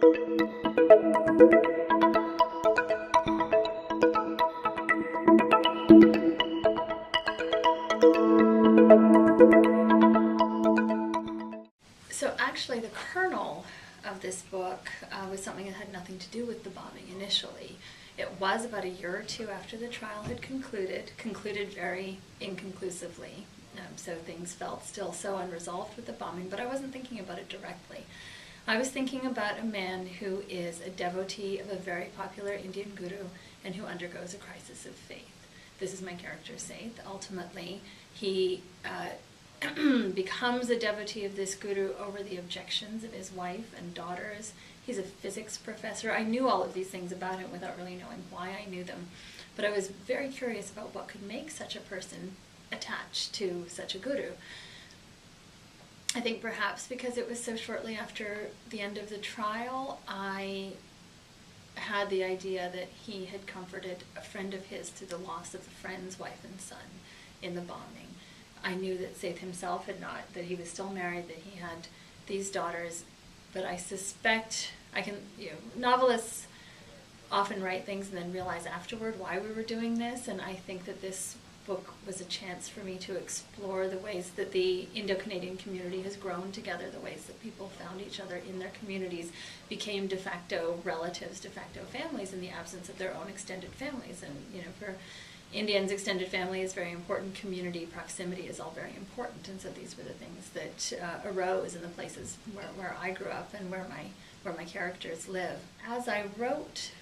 So actually the kernel of this book was something that had nothing to do with the bombing initially. It was about a year or two after the trial had concluded very inconclusively. So things felt still so unresolved with the bombing, but I wasn't thinking about it directly. I was thinking about a man who is a devotee of a very popular Indian guru and who undergoes a crisis of faith. This is my character, Saith. Ultimately, he becomes a devotee of this guru over the objections of his wife and daughters. He's a physics professor. I knew all of these things about him without really knowing why I knew them, but I was very curious about what could make such a person attached to such a guru. I think perhaps because it was so shortly after the end of the trial, I had the idea that he had comforted a friend of his through the loss of a friend's wife and son in the bombing. I knew that Saith himself had not, that he was still married, that he had these daughters, but I suspect, novelists often write things and then realize afterward why we were doing this, and I think that this book was a chance for me to explore the ways that the Indo-Canadian community has grown together, the ways that people found each other in their communities, became de facto relatives, de facto families in the absence of their own extended families. And for Indians, extended family is very important. Community proximity is all very important, and so these were the things that arose in the places where I grew up and where my characters live. As I wrote,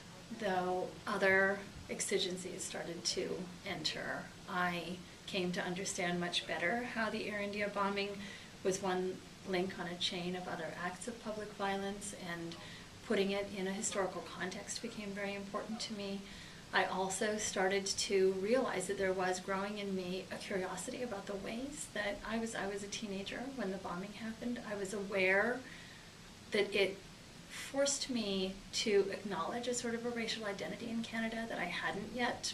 though, other exigencies started to enter. I came to understand much better how the Air India bombing was one link on a chain of other acts of public violence, and putting it in a historical context became very important to me. I also started to realize that there was growing in me a curiosity about the ways that I was a teenager when the bombing happened. I was aware that it forced me to acknowledge a sort of a racial identity in Canada that I hadn't yet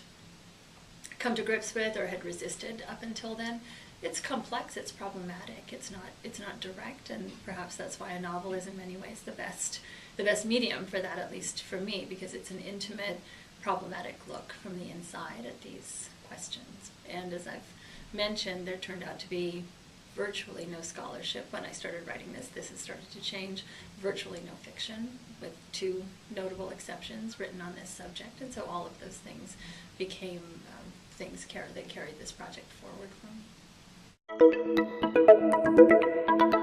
come to grips with or had resisted up until then. It's complex, it's problematic, it's not direct, and perhaps that's why a novel is in many ways the best medium for that, at least for me, because it's an intimate, problematic look from the inside at these questions. And as I've mentioned, there turned out to be virtually no scholarship when I started writing this. This has started to change. Virtually no fiction, with two notable exceptions, written on this subject. And so all of those things became things that carried this project forward for me.